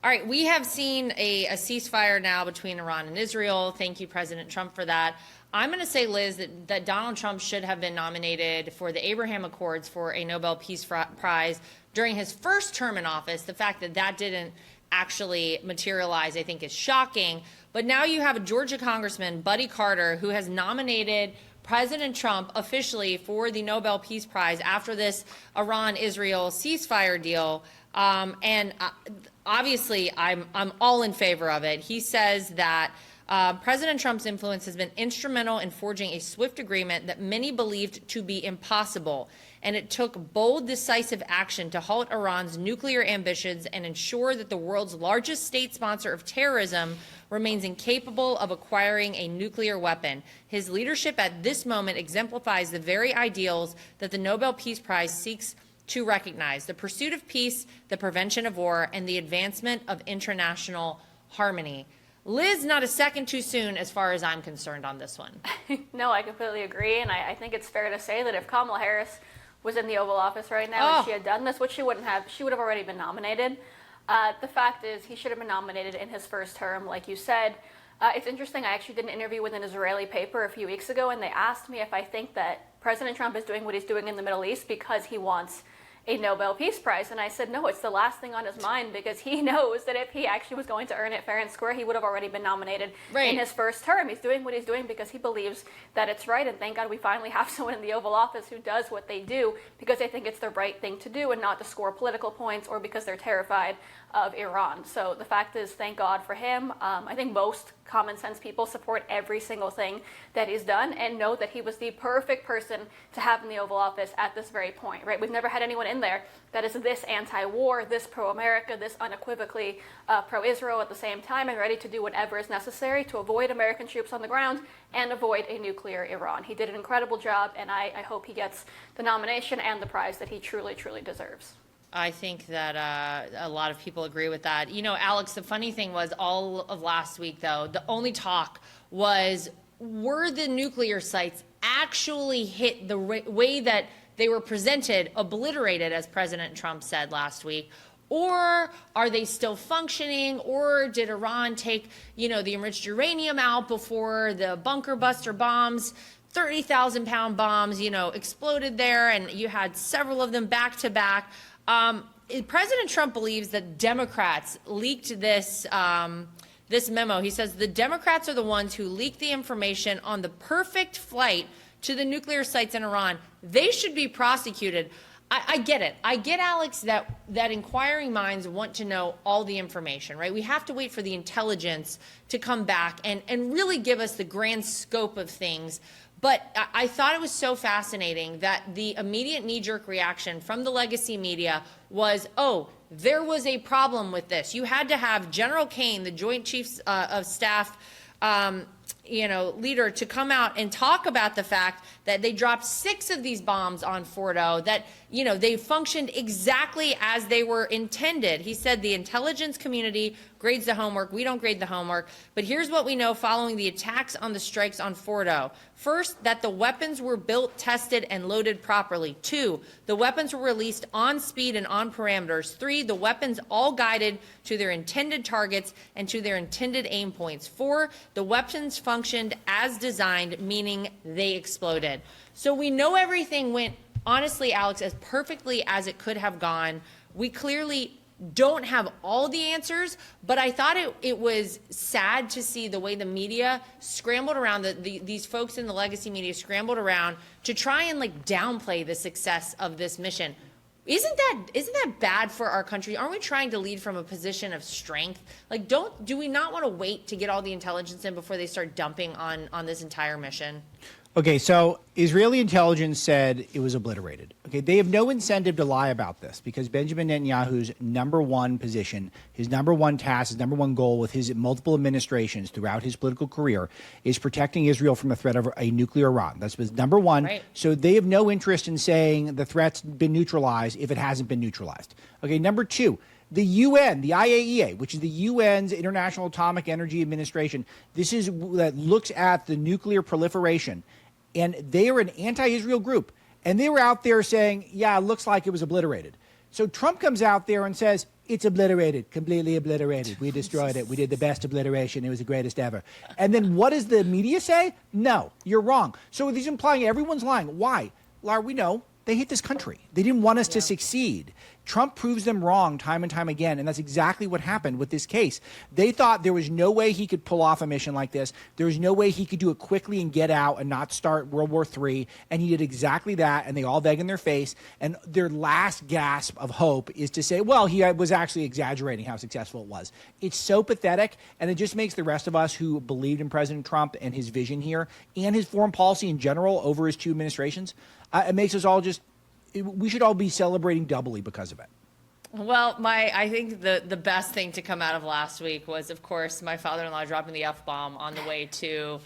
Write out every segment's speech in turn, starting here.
All right, we have seen a ceasefire now between Iran and Israel. Thank you, President Trump, for that. I'm going to say, Liz, that Donald Trump should have been nominated for the Abraham Accords for a Nobel Peace Prize during his first term in office. The fact that that didn't actually materialize, I think, is shocking. But now you have a Georgia Congressman, Buddy Carter, who has nominated President Trump officially for the Nobel Peace Prize after this Iran-Israel ceasefire deal. Obviously, I'm all in favor of it. He says that President Trump's influence has been instrumental in forging a swift agreement that many believed to be impossible, and it took bold, decisive action to halt Iran's nuclear ambitions and ensure that the world's largest state sponsor of terrorism remains incapable of acquiring a nuclear weapon. His leadership at this moment exemplifies the very ideals that the Nobel Peace Prize seeks to recognize: the pursuit of peace, the prevention of war, and the advancement of international harmony. Liz, not a second too soon as far as I'm concerned on this one. No, I completely agree, and I think it's fair to say that if Kamala Harris was in the Oval Office right now and she had done this, which she wouldn't have, she would have already been nominated. The fact is, he should have been nominated in his first term, like you said. It's interesting, I actually did an interview with an Israeli paper a few weeks ago, and they asked me if I think that President Trump is doing what he's doing in the Middle East because he wants a Nobel Peace Prize. And I said, no, it's the last thing on his mind, because he knows that if he actually was going to earn it fair and square, he would have already been nominated in his first term. He's doing what he's doing because he believes that it's right. And thank God we finally have someone in the Oval Office who does what they do because they think it's the right thing to do and not to score political points or because they're terrified of Iran. So the fact is, thank God for him. I think most common sense people support every single thing that he's done and know that he was the perfect person to have in the Oval Office at this very point, right? We've never had anyone in there that is this anti-war, this pro-America, this unequivocally pro-Israel at the same time, and ready to do whatever is necessary to avoid American troops on the ground and avoid a nuclear Iran. He did an incredible job, and I hope he gets the nomination and the prize that he truly, truly deserves. I think that a lot of people agree with that. You know, Alex, the funny thing was all of last week, though, the only talk was, were the nuclear sites actually hit the way that they were presented, obliterated, as President Trump said last week? Or are they still functioning? Or did Iran take, the enriched uranium out before the bunker buster bombs, 30,000-pound bombs, exploded there, and you had several of them back to back? President Trump believes that Democrats leaked this memo. He says the Democrats are the ones who leaked the information on the perfect flight to the nuclear sites in Iran. They should be prosecuted. I get it. I get, Alex, that inquiring minds want to know all the information, right? We have to wait for the intelligence to come back and really give us the grand scope of things. But I thought it was so fascinating that the immediate knee-jerk reaction from the legacy media was, oh, there was a problem with this. You had to have General Kane, the Joint Chiefs of Staff leader, to come out and talk about the fact that they dropped 6 of these bombs on Fordo, that, they functioned exactly as they were intended. He said the intelligence community grades the homework. We don't grade the homework. But here's what we know following the attacks on the strikes on Fordo. First, that the weapons were built, tested, and loaded properly. 2, the weapons were released on speed and on parameters. 3, the weapons all guided to their intended targets and to their intended aim points. 4, the weapons functioned as designed, meaning they exploded. So we know everything went, honestly, Alex, as perfectly as it could have gone. We clearly don't have all the answers, but I thought it was sad to see the way the media scrambled around, these folks in the legacy media scrambled around to try and downplay the success of this mission. Isn't that bad for our country? Aren't we trying to lead from a position of strength? Do we not want to wait to get all the intelligence in before they start dumping on this entire mission? Okay, so Israeli intelligence said it was obliterated. Okay, they have no incentive to lie about this because Benjamin Netanyahu's number one position, his number one task, his number one goal with his multiple administrations throughout his political career is protecting Israel from the threat of a nuclear Iran. That's his number one. Right. So they have no interest in saying the threat's been neutralized if it hasn't been neutralized. Okay, number 2. The UN, the IAEA, which is the UN's International Atomic Energy Administration, that looks at the nuclear proliferation, and they are an anti-Israel group, and they were out there saying, yeah, it looks like it was obliterated. So Trump comes out there and says, it's obliterated, completely obliterated. We destroyed it. We did the best obliteration. It was the greatest ever. And then what does the media say? No, you're wrong. So he's implying everyone's lying. Why? Lara, we know. They hate this country. They didn't want us to succeed. Trump proves them wrong time and time again, and that's exactly what happened with this case. They thought there was no way he could pull off a mission like this. There was no way he could do it quickly and get out and not start World War III, and he did exactly that, and they all beg in their face, and their last gasp of hope is to say, well, he was actually exaggerating how successful it was. It's so pathetic, and it just makes the rest of us who believed in President Trump and his vision here and his foreign policy in general over his 2 administrations, it makes us all just, we should all be celebrating doubly because of it. Well, I think the best thing to come out of last week was, of course, my father-in-law dropping the F-bomb on the way to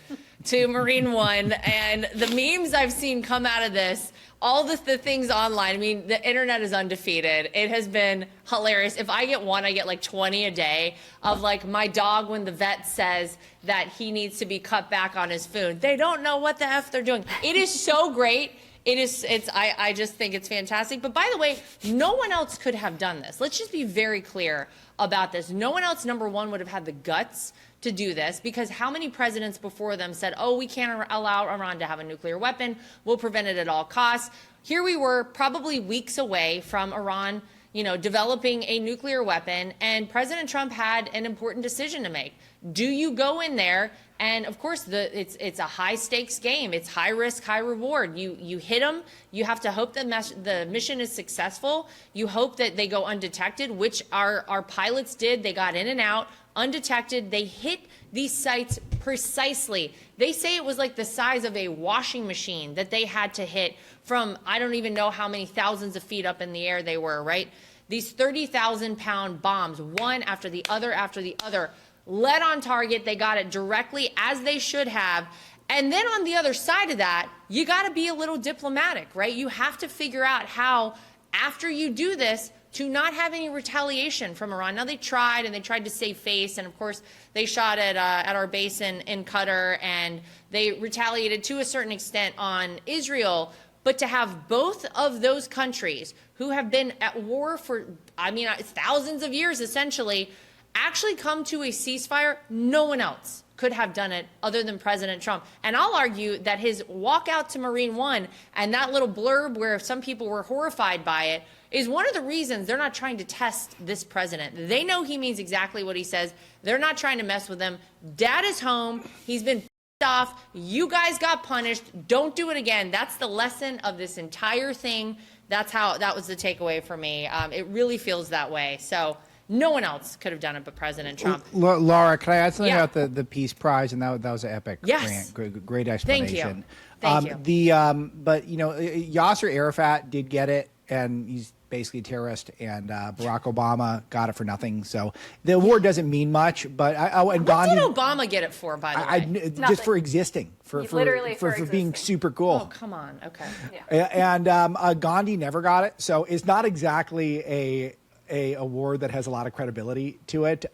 Marine One. And the memes I've seen come out of this, all the things online, I mean, the internet is undefeated. It has been hilarious. If I get one, I get like 20 a day of like my dog when the vet says that he needs to be cut back on his food. They don't know what the F they're doing. It is so great. I just think it's fantastic. But by the way, no one else could have done this. Let's just be very clear about this. No one else, number one, would have had the guts to do this, because how many presidents before them said, oh, we can't allow Iran to have a nuclear weapon. We'll prevent it at all costs. Here we were probably weeks away from Iran, developing a nuclear weapon, and President Trump had an important decision to make. Do you go in there? And of course, it's a high stakes game. It's high risk, high reward. You hit them. You have to hope that the mission is successful. You hope that they go undetected, which our pilots did. They got in and out undetected. They hit these sites precisely. They say it was like the size of a washing machine that they had to hit from, I don't even know how many thousands of feet up in the air they were, right? These 30,000-pound bombs, one after the other, led on target. They got it directly as they should have. And then on the other side of that, you got to be a little diplomatic, right? You have to figure out how, after you do this, to not have any retaliation from Iran. Now, they tried to save face. And of course, they shot at our base in Qatar, and they retaliated to a certain extent on Israel. But to have both of those countries who have been at war for, thousands of years, essentially, actually come to a ceasefire, no one else could have done it other than President Trump. And I'll argue that his walk out to Marine One and that little blurb where some people were horrified by it is one of the reasons they're not trying to test this president. They know he means exactly what he says. They're not trying to mess with him. Dad is home. He's been off. You guys got punished. Don't do it again. That's the lesson of this entire thing. That was the takeaway for me. It really feels that way. So no one else could have done it but President Trump. Laura, can I add something about the Peace Prize? And that was an epic yes. rant. Great explanation. Thank you. But Yasser Arafat did get it, and he's basically a terrorist, and Barack Obama got it for nothing. So the award doesn't mean much. But what Gandhi, did Obama get it for, by the way? Just for existing, for being super cool. Oh, come on. Okay. Yeah. And Gandhi never got it, so it's not exactly a award that has a lot of credibility to it.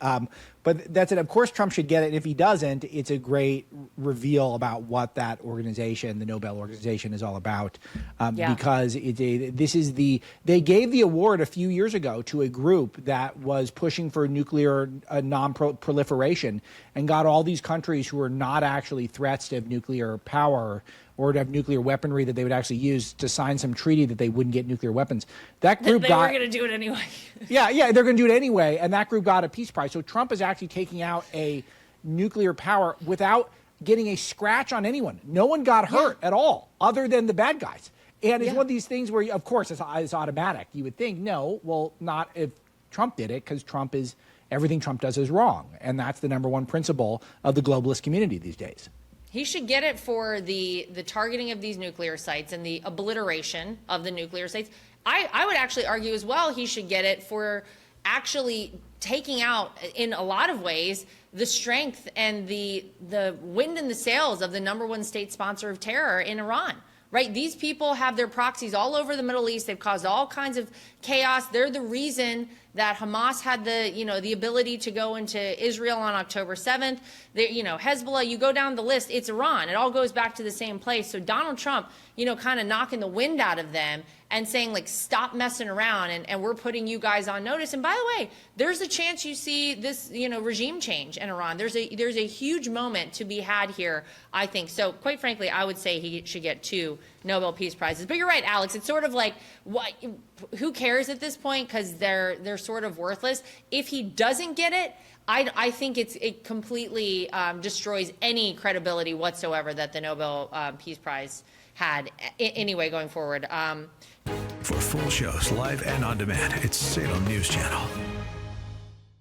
But that's it. Of course, Trump should get it. And if he doesn't, it's a great reveal about what that organization, the Nobel organization, is all about. Because they gave the award a few years ago to a group that was pushing for nuclear non-proliferation and got all these countries who are not actually threats to have nuclear power or to have nuclear weaponry that they would actually use to sign some treaty that they wouldn't get nuclear weapons. That group they were going to do it anyway. Yeah, they're going to do it anyway, and that group got a peace prize. So Trump is actually taking out a nuclear power without getting a scratch on anyone. No one got hurt at all, other than the bad guys. And it's one of these things where, of course, it's automatic. You would think, no, well, not if Trump did it, because everything Trump does is wrong. And that's the number one principle of the globalist community these days. He should get it for the targeting of these nuclear sites and the obliteration of the nuclear sites. I would actually argue as well he should get it for actually taking out, in a lot of ways, the strength and the wind in the sails of the number one state sponsor of terror in Iran. Right? These people have their proxies all over the Middle East. They've caused all kinds of chaos. They're the reason that Hamas had the ability to go into Israel on October 7th. Hezbollah, you go down the list, it's Iran. It all goes back to the same place. So Donald Trump, kind of knocking the wind out of them and saying, like, stop messing around, and we're putting you guys on notice. And by the way, there's a chance you see this, regime change in Iran. There's a huge moment to be had here, I think. So quite frankly, I would say he should get 2 Nobel Peace Prizes. But you're right, Alex. It's sort of like, who cares at this point? Because they're sort of worthless. If he doesn't get it, I think it completely destroys any credibility whatsoever that the Nobel Peace Prize had anyway going forward. For full shows, live and on demand, it's Salem News Channel.